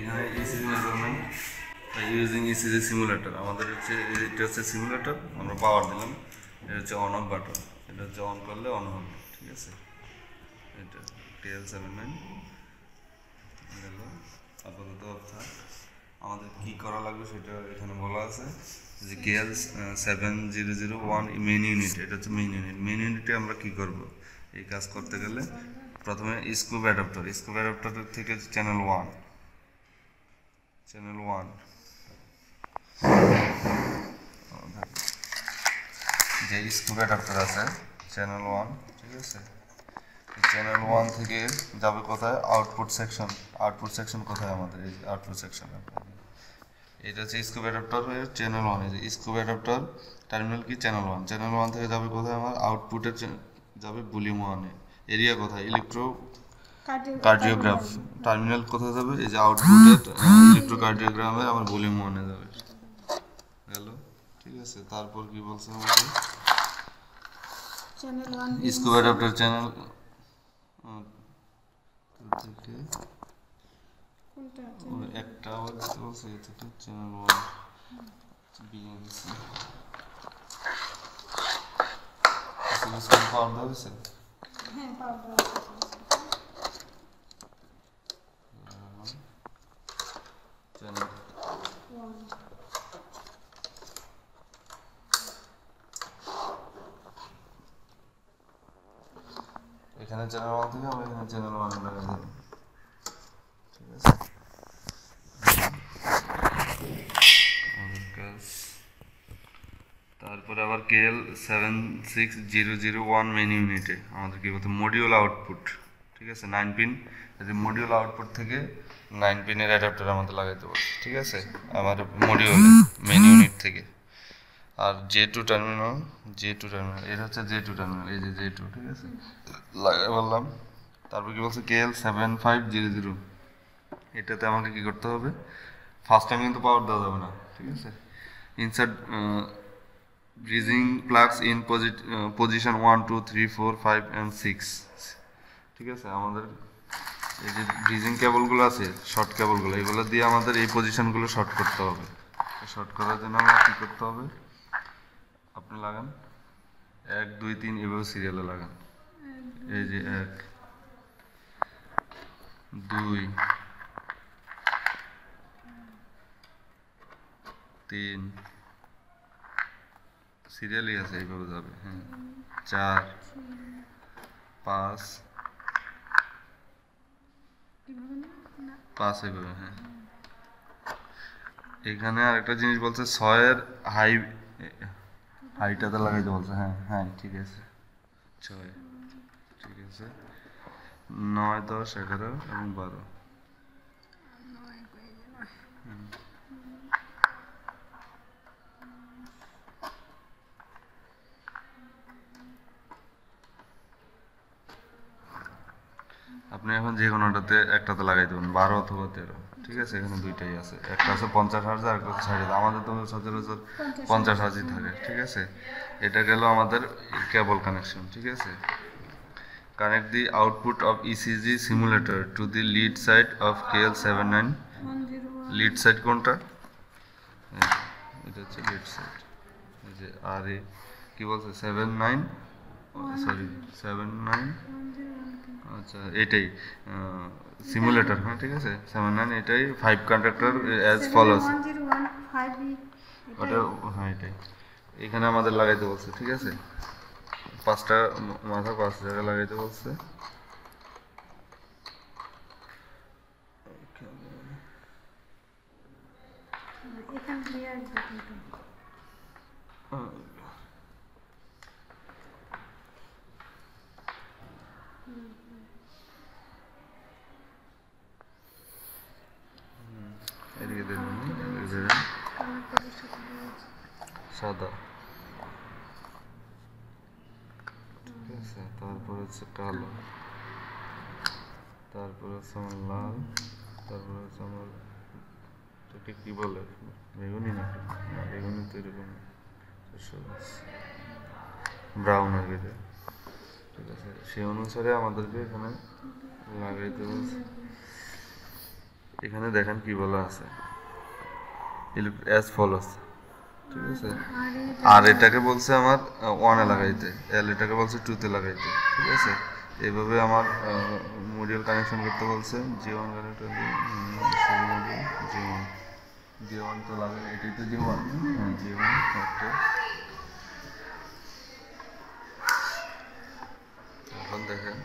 এখানে ECG measurement using ECG simulator আমাদের হচ্ছে এটা হচ্ছে সিমুলেটর আমরা পাওয়ার দিলাম এটা হচ্ছে অন অফ বাটন এটা হচ্ছে অন করলে অন হবে ঠিক আছে এটা TL79 গেল আপাতত অর্থাৎ আমাদের কী করা লাগবে সেটা এখানে বলা আছে যে KL7001 মেইন ইউনিট এটা হচ্ছে মেইন ইউনিটে আমরা কী করব এই কাজ করতে গেলে প্রথমে স্কুপ অ্যাডাপ্টার থেকে চ্যানেল ওয়ান যে স্কুপ অ্যাডাপ্টার আছে চ্যানেল ওয়ান ঠিক আছে চ্যানেল ওয়ান থেকে যাবে কোথায় আউটপুট সেকশন কোথায় আমাদের এই আউটপুট সেকশন এটা হচ্ছে স্কুপ অ্যাডাপ্টারের চ্যানেল ওয়ান এই যে স্কুপ অ্যাডাপ্টার টার্মিনাল কি চ্যানেল ওয়ান থেকে যাবে কোথায় আমার আউটপুটের যাবে ভলিউম ওয়ানে এরিয়া কোথায় কার্ডিওগ্রাফ টার্মিনাল কোথায় যাবে এই যে আউটপুটের ইলেকট্রোকার্ডিওগ্রামে আমার ভলিউম ওয়ানে যাবে গেল ঠিক আছে তারপর কি বলছে আমাদের স্কুপ অ্যাডাপ্টার চ্যানেল থেকে একটা আবার দিতে বলছে এটা চ্যানেল ওয়ান বিএনসি পাওয়ার দেওয়া হয়েছে হ্যাঁ পাওয়ার দেওয়া চ্যানেল এখানে চ্যানেল ওয়ান থেকে আমরা এখানে চ্যানেল ওয়ান লাগাই দেব ঠিক আছে তারপরে আবার KL7601 মেইন ইউনিটে আমাদের কি বলতে মডিউল আউটপুট ঠিক আছে 9 পিন এই মডিউল আউটপুট থেকে 9 পিনের অ্যাডাপ্টার আমাদের লাগাইতে বলছে ঠিক আছে আমার মডিউল মেইন ইউনিট থেকে আর J2 টার্মিনাল এটা হচ্ছে J2 টার্মিনাল এই যে J2 ঠিক আছে লাগাই বললাম তারপর কি বলছে KL7500 এটাতে আমাকে কি করতে হবে ফার্স্ট টাইম কিন্তু পাওয়ার দেওয়া যাবে না ঠিক আছে insert bridging plugs in position 1 2 3 4 5 and 6 ঠিক আছে আমাদের এই যে ব্রিজিং কেবলগুলো আছে শর্ট কেবলগুলো এগুলো দিয়ে আমাদের এই পজিশনগুলো শর্ট করতে হবে শর্ট করার জন্য আমরা কী করতে হবে আপনি লাগান 1 2 3 এভাবে সিরিয়ালে লাগান এই যে 1 2 3 সিরিয়ালই আছে এইভাবে যাবে হ্যাঁ 4 5 এইভাবে হ্যাঁ এখানে আরেকটা জিনিস বলছে 6 এর হাইটাতে লাগাইতে বলছে হ্যাঁ ঠিক আছে 6 ঠিক আছে 9 10 11 এবং 12 আপনি এখন যে কোনোটাতে একটাতে লাগাই দেবেন 12 অথবা 13 ঠিক আছে এখানে দুইটাই আছে একটা আছে 50 হার্জ আর একটা 60 আমাদের তো সচরাচর 50 হার্জই থাকে ঠিক আছে এটা গেল আমাদের কেবল কানেকশন ঠিক আছে connect the output of ECG simulator to the lead side of KL79 lead side কোনটা এটা হচ্ছে লিড সাইড এই যে আর এ কি বলছে 79 আচ্ছা এটাই সিমুলেটর হ্যাঁ ঠিক আছে 79 এটাই 5 কন্ডাক্টর অ্যাজ ফলোস ওটা হ্যাঁ এটাই এখানে আমাদের লাগাইতে বলছে ঠিক আছে 5টা মাথা 5 জায়গায় লাগাইতে বলছে এদিকে দেখুন সাদা ঠিক আছে তারপর হচ্ছে কালো তারপর হচ্ছে আমার লাল তারপর হচ্ছে আমার এটাকে কি বলে বেগুনি নাকি বেগুনি তো এরকম ব্রাউন আর কি ঠিক আছে সেই অনুসারে আমাদেরকে এখানে লাগাইতে বলছে এখানে দেখেন কি বলা আছে, অ্যাজ ফলোস, ঠিক আছে। আর এটাকে বলছে আমার ওয়ানে লাগাইতে, এল এটাকে বলছে টুতে লাগাইতে, ঠিক আছে। এইভাবে আমার মডিউল কানেকশন করতে বলছে। জি ওয়ান কানেক্টর জি ওয়ান, জি ওয়ান তো লাগে, এটাই তো জি ওয়ান, হ্যাঁ জি ওয়ান। ওকে, এখন দেখেন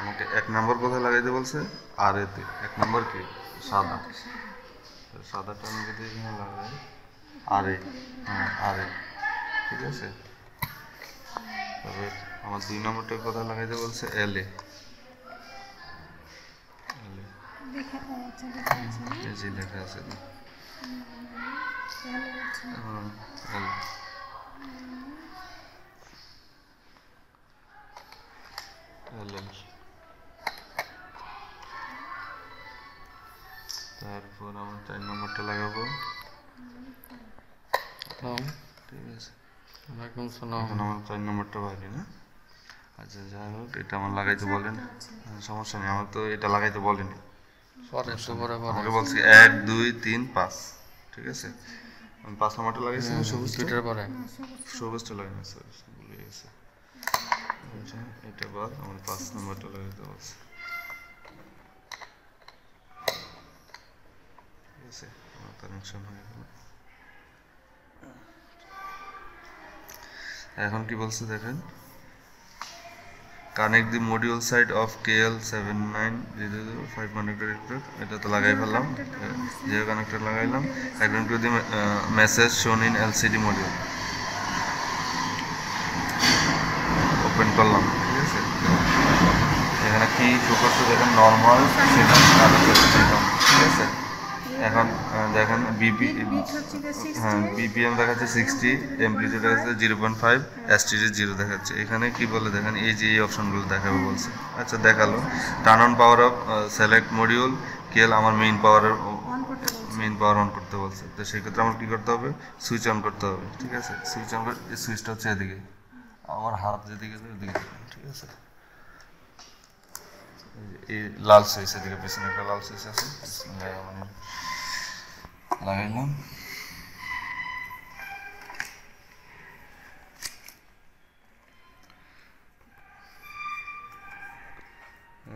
আমাকে 1 নম্বর কোথায় লাগাইতে বলছে, আর এতে 1 নম্বর কি সাদা, সাদাটা আমি যদি এখানে লাগাই আর এ, হ্যাঁ আর এ, ঠিক আছে। তবে আমার 2 নম্বরটা কোথায় লাগাইতে বলছে, এল এ, এই যে লেখা আছে এল, এল এল। তারপর আমার 4 নম্বরটা লাগাবো, ঠিক আছে। এখন আমার 4 নম্বরটা পাইনি না, আচ্ছা যাই হোক, এটা আমার লাগাইতে বলেন, সমস্যা নেই, আমার তো এটা লাগাইতে বলেনি, আমাকে বলছি 1 2 3 5, ঠিক আছে। আমি 5 নম্বরটা লাগাইছি, সবুজটা লাগাই না, সরি ভুলে গেছে। আচ্ছা এটা বাদ, আমার 5 নম্বরটা লাগাইতে বলছে, ঠিক আছে। আমার কানেকশন হয়ে গেল। এখন কি বলছে দেখেন, connect the module side of KL7900 500, এটা তো লাগাই ফেললাম, জিরো কানেক্টর লাগাইলাম। এখন to the message shown in LCD module, open করলাম, ঠিক আছে। এখানে কি শো করছে দেখেন, নর্মাল সিস্টেম, ঠিক আছে। এখন দেখেন হ্যাঁ বিপিএম দেখাচ্ছে 60, এমপ্লিটিউড দেখাচ্ছে 0.5, এসটিডি 0 দেখাচ্ছে। এখানে কি বলে দেখেন, এই যে এই অপশনগুলো দেখাবে বলছে, আচ্ছা দেখালো। Turn on power off select module কেল, আমার মেইন পাওয়ার অন করতে বলছে। তো সেক্ষেত্রে আমার কী করতে হবে, সুইচ অন করতে হবে, ঠিক আছে। সুইচ অন করে, এই সুইচটা হচ্ছে এদিকে, আমার হাত যেদিকে ওদিকে, ঠিক আছে। এই লাল সুইচ এদিকে, পেছনে একটা লাল সুইচ আছে, লাগাইলাম।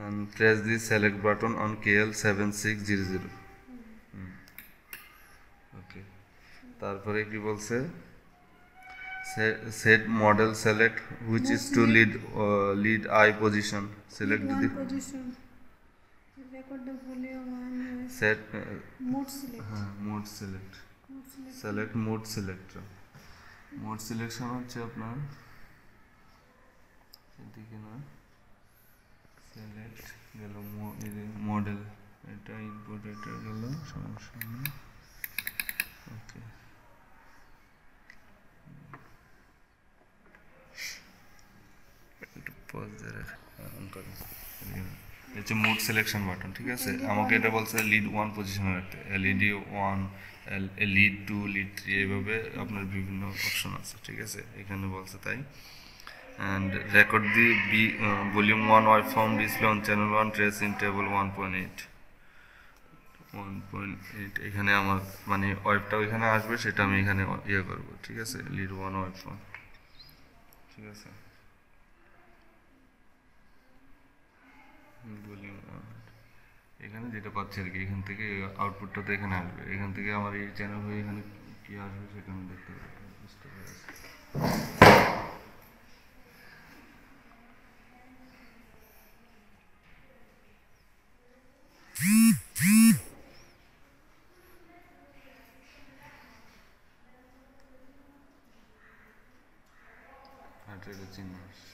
and press the select button on KL7600, ওকে। তারপরে কি বলছে, set model select which is to lead eye position, select the position, record the volume and set mode select, mode select, select mode selector, mode selection হচ্ছে আপনার এদিকে না, select গেল model, এটা input, এটা গেল, সমস্যা নেই, ওকে। একটু পজ দিয়ে রাখেন, হচ্ছে মোড সিলেকশন বাটন, ঠিক আছে। আমাকে এটা বলছে লিড 1 পজিশনে রাখতে, এলইডি 1, লিড 2, লিড 3, এইভাবে আপনার বিভিন্ন অপশন আছে, ঠিক আছে। এখানে বলছে তাই। and record the volume 1 waveform display on channel 1 trace in table 1.8, এখানে আমার মানে ওয়েবটা ওইখানে আসবে, সেটা আমি এখানে ইয়ে করবো, ঠিক আছে। লিড 1 ওয়েবফর্ম, ঠিক আছে। ভলিউম এখানে যেটা পাচ্ছি আর কি, এখান থেকে আউটপুটটা তো এখানে আসবে, এখান থেকে আমার এই চ্যানেল হয়ে এখানে কি আসবে সেটা আমি দেখতে পাবো, বুঝতে পেরেছি। এটা চিহ্ন আসছে।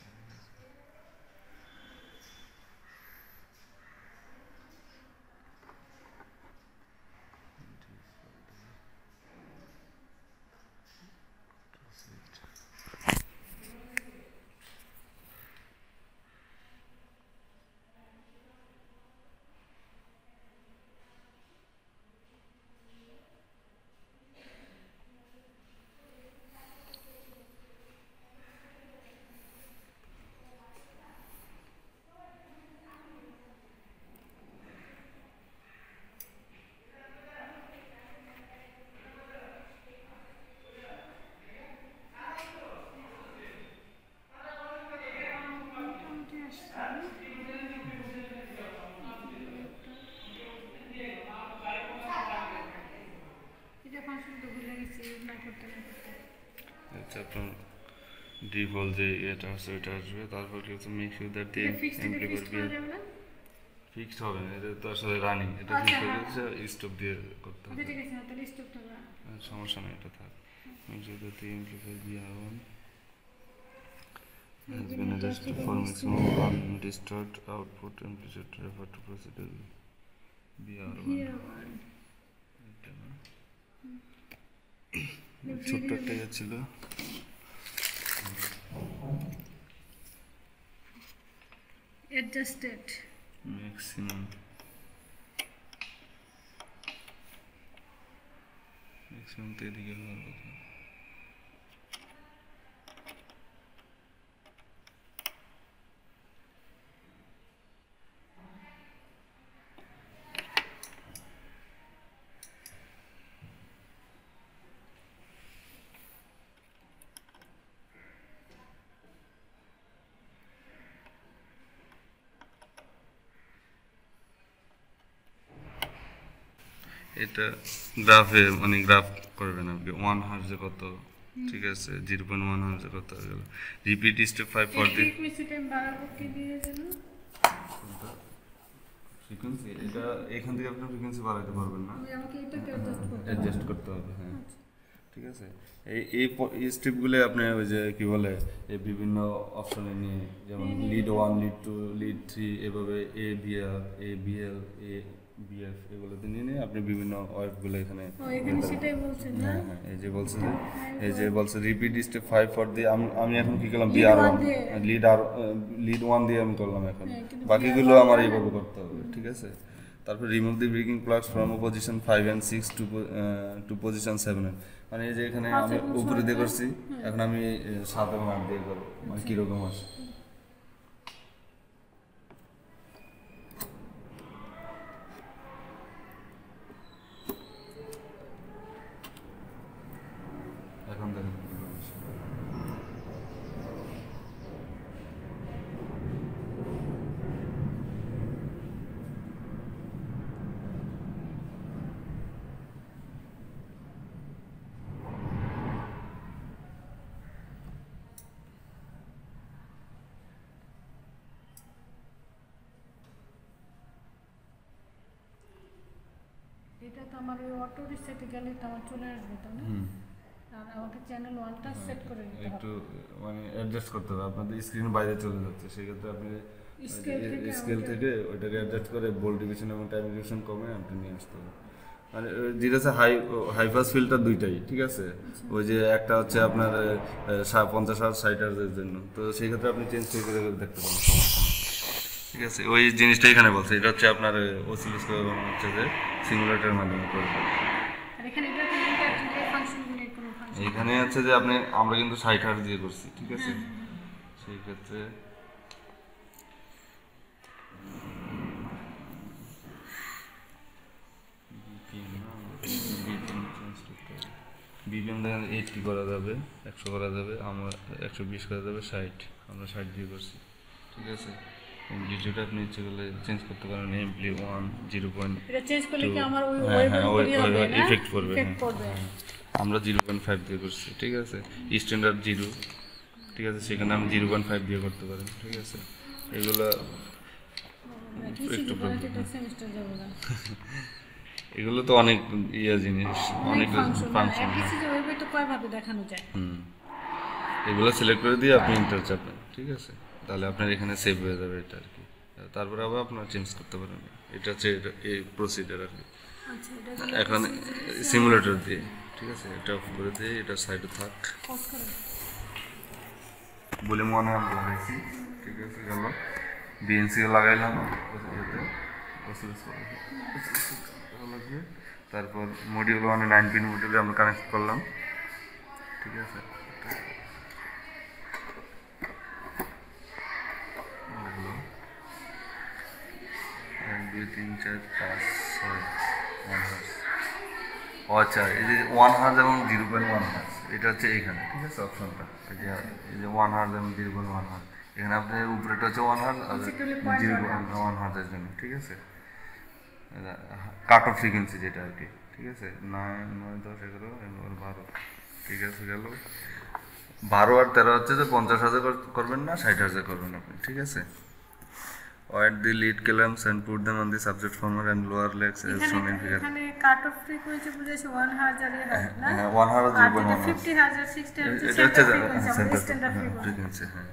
আচ্ছা আপনার ডিফল্ট যে এটা আছে ওইটা আসবে, তারপর কি হচ্ছে মেক শিওর দ্যাট দি এটা ফিক্সড অ্যাম্প্লিফায়ার করা বি যাবে না? ফিক্সড হবে না, এটা তো আসলে রানিং, এটা আচ্ছা, ফিক্সড হয়ে হ্যাঁ। যাচ্ছে স্টপ দিয়ে করতে আচ্ছা হবে। ঠিক আছে, তাহলে স্টপটা সমস্যা নেই, এটা থাক। Make sure that the amplifier B R on has been adjusted for maximum undisturbed output amplitude refer to procedure BR1 এটা না ছোট্ট একটা ইয়ে ছিল অ্যাডজাস্টেড ম্যাক্সিমাম তো এদিকে হওয়ার কথা। এটা গ্রাফে মানে গ্রাফ করবেন আপনি 1 হার্জে কত, ঠিক আছে 0.1 হার্জে কত হয়ে গেল। Repeat step 5 for the frequency time বাড়াবো কি দিয়ে যেন ফ্রিকোয়েন্সি, এটা এখান থেকে আপনি ফ্রিকোয়েন্সি বাড়াতে পারবেন না, আমাকে এটাকে অ্যাডজাস্ট করতে হবে। অ্যাডজাস্ট করতে হবে। হ্যাঁ ঠিক আছে, এই স্টেপগুলো আপনি ওই যে কি বলে এই বিভিন্ন অপশনে নিয়ে, যেমন লিড 1 লিড 2 লিড 3 এভাবে এ বিএল এ বিএল এ বিএফ এগুলোতে নিয়ে আপনি বিভিন্ন ওয়েবগুলো এখানে এখানে সেটাই বলছেন না? হ্যাঁ হ্যাঁ, এই যে বলছে রিপিট স্টেপ 5 ফর দি আমি এখন কি করলাম বিআর1 লিড 1 দিয়ে আমি করলাম এখন, বাকিগুলো আমার এইভাবে করতে হবে, ঠিক আছে। তারপর remove the breaking plugs from position 5 and 6 to position 7, মানে এই যে এখানে আমি উপরে দিয়ে করছি, এখন আমি 7 এবং 8 দিয়ে করবো, মানে কীরকম আছে। এখন দেখেন এটা তো আমার ওই অটো রিসেটে গেলে তো আমার চলে আসবে, তাই না? আর আমাকে চ্যানেল 1টা সেট করে দিতে হবে। একটু মানে অ্যাডজাস্ট করতে হবে, আপনাদের স্ক্রিনের বাইরে চলে যাচ্ছে, সেক্ষেত্রে আপনি স্কেল থেকে ওইটাকে অ্যাডজাস্ট করে বোল্ট ডিভিশন এবং টাইম ডিভিশন কমে আপনি নিয়ে আসতে হবে। মানে যেটা আছে হাই পাস ফিল্টার দুইটাই, ঠিক আছে। ওই যে একটা হচ্ছে আপনার 50 হার্জ 60 হার্জের জন্য, তো সেই ক্ষেত্রে আপনি চেঞ্জ করে দেখতে পারেন, সমস্যা নেই, ঠিক আছে। ওই জিনিসটা এখানে বলছে, এটা হচ্ছে আপনার অসিলোস্কোপ এবং হচ্ছে যে সিমুলেটরের মাধ্যমে করবে। আর এখানে এটা কি ইন্টারনেটের ফাংশনগুলো কোনো ফাংশন? এখানে হচ্ছে যে আমরা কিন্তু 60 হার্জ দিয়ে করছি, ঠিক আছে। সেই ক্ষেত্রে বিপিএম দেখেন 80 করা যাবে, 100 করা যাবে, আমরা 120 করা যাবে, 60 আমরা 60 দিয়ে করছি, ঠিক আছে। এমপ্লিটিউড আপনি ইচ্ছে করলে চেঞ্জ করতে পারেন, এমপ্লি 1 0.2, এটা চেঞ্জ করলে কি আমার ওই হ্যাঁ ওয়েবের হ্যাঁ উপরই হবে না? ইফেক্ট করবে, ইফেক্ট করবে। আমরা 0.5 দিয়ে করছি, ঠিক আছে। স্ট্যান্ডার্ড 0, ঠিক আছে, সেখানে আমি 0.5 দিয়ে করতে পারেন, ঠিক আছে। এগুলো একটু প্রবলেম, সেমিস্টার যাব না। এগুলো তো অনেক জিনিস, অনেক ফাংশন। এপিসি ওয়েবে তো কয়ভাবে দেখানো যায়? এগুলো সিলেক্ট করে দিয়ে আপনি ইন্টার চাপেন, ঠিক আছে, তাহলে আপনার এখানে সেভ হয়ে যাবে এটা আর কি। তারপরে আবার আপনার চেঞ্জ করতে পারেন, এটা হচ্ছে এই প্রসিজার আর কি। আচ্ছা, এটা এখন সিমুলেটর দিয়ে, ঠিক আছে, এটা অফ করে দিয়ে এটা সাইডে থাক পজ করে বলে মনে আমরা লাগাইছি, ঠিক আছে। গেল বিএনসি লাগাইলাম লাগবে, তারপর মডিউল 1 9 পিন মডিউলে আমরা কানেক্ট করলাম, ঠিক আছে। 1 2 3 4 5 6 1 হার্জ, আচ্ছা এই যে 1 হার্জ এবং 0.1 হার্জ এটা হচ্ছে এখানে, ঠিক আছে, অপশনটা এই যে 1 হার্জ এবং 0.1 হার্জ, এখানে আপনার উপরেটা হচ্ছে 1 হার্জ আর 0.1 হার্জের জন্য, ঠিক আছে। কাট অফ ফ্রিকোয়েন্সি যেটা আর কি, ঠিক আছে। 9 9 10 11 12 ঠিক আছে গেল। 12 আর 13 হচ্ছে যে 50,000 করবেন না, 60,000 করবেন আপনি, ঠিক আছে। Wet the lead columns and put them on the subject former and lower legs as shown in figure. এখানে কাট অফ ফ্রিকোয়েন্সি বুঝেছে 1000 এর হার্ট না, হ্যাঁ 1000 আর 0.1 50,000 60 এটা হচ্ছে স্ট্যান্ডার্ড ফ্রিকোয়েন্সি। হ্যাঁ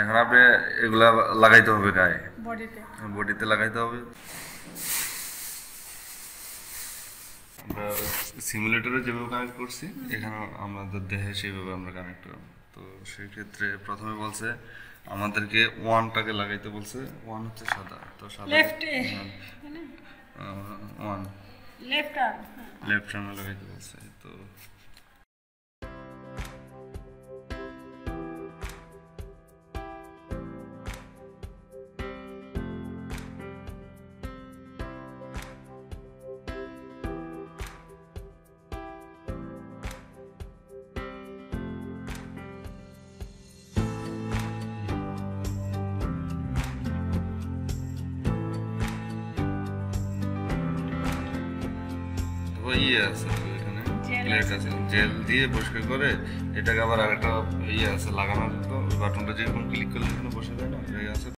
এখন আপনি এগুলা লাগাইতে হবে গায়ে, বডিতে বডিতে লাগাইতে হবে। আমরা সিমুলেটরে যেভাবে কানেক্ট করছি এখানে আমাদের দেহে সেইভাবে আমরা কানেক্ট করব। তো সেই ক্ষেত্রে প্রথমে বলছে আমাদেরকে ওয়ানটাকে লাগাইতে বলছে, ওয়ান হচ্ছে সাদা, তো সাদা left one left arm left আর্মে লাগাইতে বলছে। তো ইয়ে আছে এখানে প্লেট আছে, জেল দিয়ে পরিষ্কার করে এটাকে আবার আরেকটা ইয়ে আছে লাগানোর জন্য, বাটনটা যেরকম ক্লিক করলে এখানে বসে যায় না, এই আছে।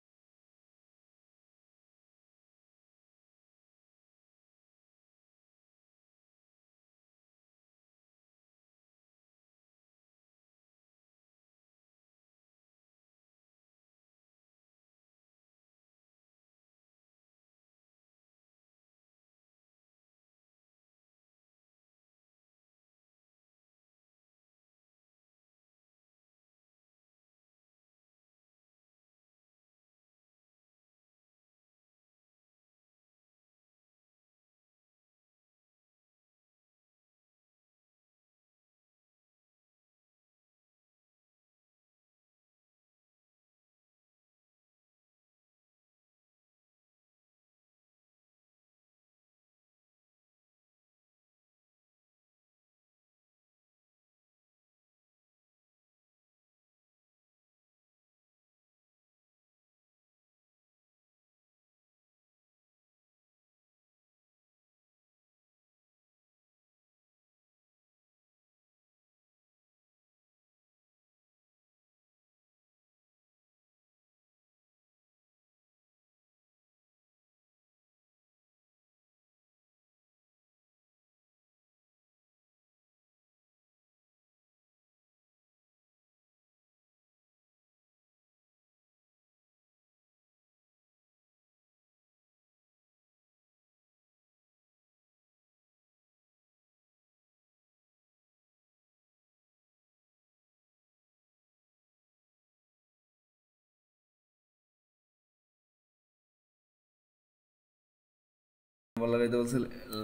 লাগাইতে বলছে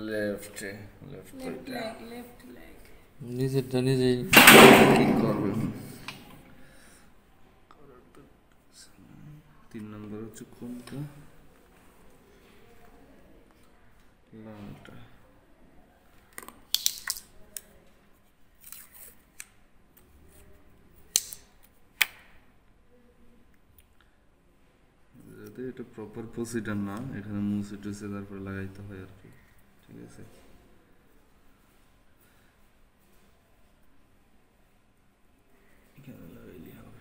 লেফটে, লেফট লেফট লেগ নিজেরটা নিজেই কি করবে। 3 নম্বর হচ্ছে কোনটা, লংটা। যাতে এটা প্রপার প্রসিডার না, এখানে মুছে টুসে তারপরে লাগাইতে হয় আর কি, ঠিক আছে। এখানে লাগাইলে হবে।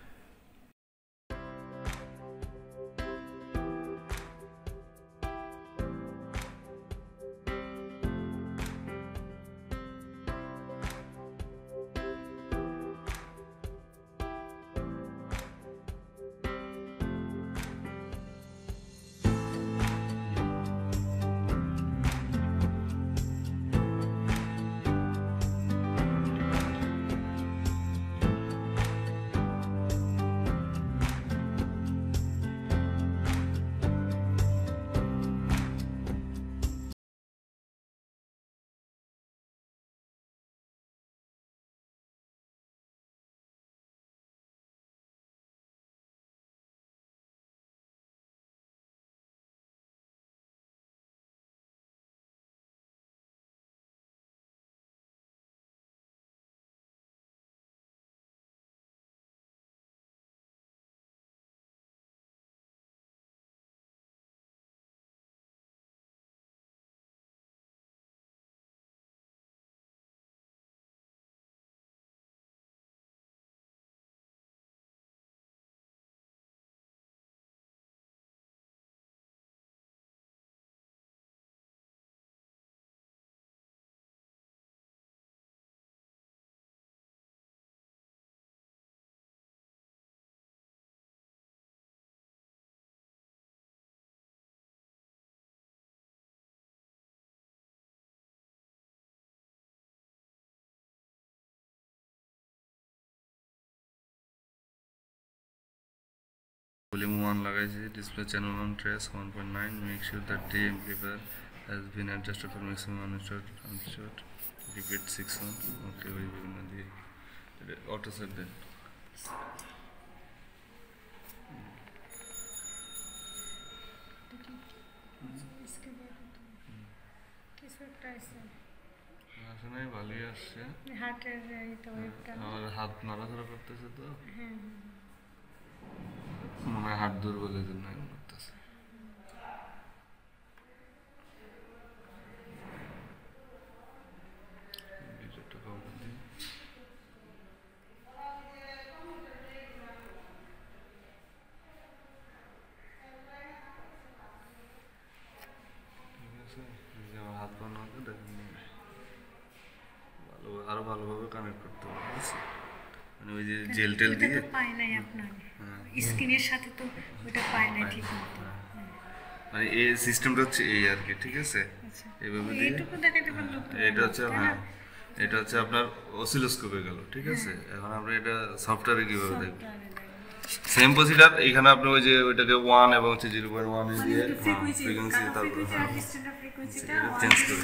ভলিউম 1 লাগাইছি, display channel on trace 1.9, make sure that the amplifier has been adjusted for maximum unshot, repeat 6 months, ওকে ওই বিভিন্ন দিয়ে অটো সেট দেন। কিছু একটা আছে আসলে ভালোই আসছে, হার্টের এইটা ওয়েবটা। আমার হাত নাড়াচাড়া করতেছে তো হ্যাঁ মনে হয় হাত দুর্বলের জন্য এরকম করতেছে। গিটারটা কমাতে দিই। ঠিক আছে, এই যে আমার হাত বানাতে দেখেন ভালো, আরো ভালোভাবে কানেক্ট করতে হবে, ঠিক আছে? মানে ওই যে জেল টেল ওটা দিয়ে তো পায় নাই আপনার স্কিনের সাথে তো ওটা পায় নাই ঠিক মতো। মানে এই সিস্টেমটা হচ্ছে এই আর কি, ঠিক আছে? আচ্ছা এইভাবে দিয়ে এইটুকু দেখাতে পারলো তো এটা হচ্ছে, হ্যাঁ এটা হচ্ছে আপনার অসিলোস্কোপে গেল, ঠিক আছে? এখন আমরা এটা সফটওয়্যারে কিভাবে দেখব? সেম প্রসিজার এখানে আপনি ওই যে ওইটাকে 1 এবং হচ্ছে 0.1 এ দিয়ে ফ্রিকোয়েন্সি তারপর চেঞ্জ করে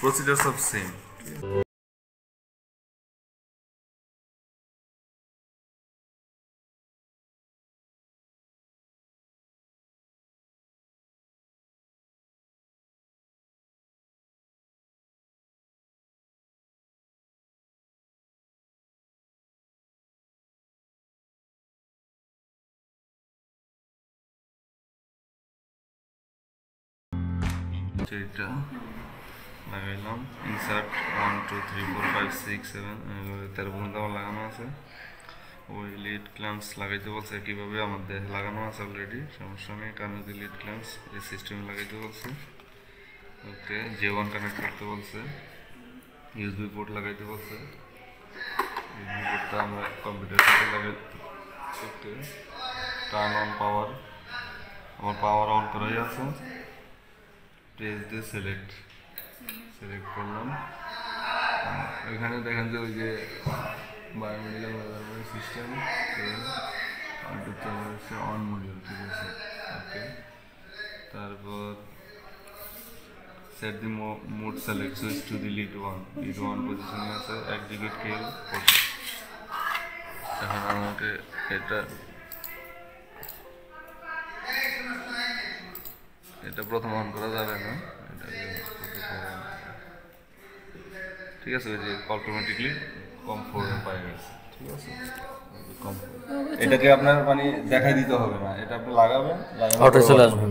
প্রসিজার সব সেম। এটা লাগাইলাম, ইনসার্ট 1 2 3 4 5 6 7 13 পর্যন্ত আমার লাগানো আছে। ওই লিড ক্ল্যাম্পস লাগাইতে বলছে, কীভাবে আমাদের লাগানো আছে অলরেডি, সমস্যা নেই। কারণ লিড ক্ল্যাম্পস এই সিস্টেমে লাগাইতে বলছে। ওকে, J1 কানেক্ট করতে বলছে, ইউএসবি পোর্ট লাগাইতে বলছে। ইউএসবি পোর্টটা আমরা কম্পিউটার সাথে লাগাই। ওকে, টার্ন অন পাওয়ার, আমার পাওয়ার অন করাই আছে। প্রেস দিয়ে সিলেক্ট করলাম। এখানে দেখেন যে ওই যে বায়োমেডিক্যাল মেজারমেন্ট সিস্টেম হচ্ছে অন মডিউল, ঠিক আছে? ওকে, তারপর set the mode select switch to the lead 1 পজিশনে আছে, এক্সিকিউট কেল। এখন আমাকে এটা প্রথম অন করা যাবে না, ঠিক আছে? ওই যে অটোমেটিকলি কম ফোর পাই গেছে, ঠিক আছে? এটাকে আপনার মানে দেখাই দিতে হবে না, এটা আপনি লাগাবেন, অটো চলে আসবেন।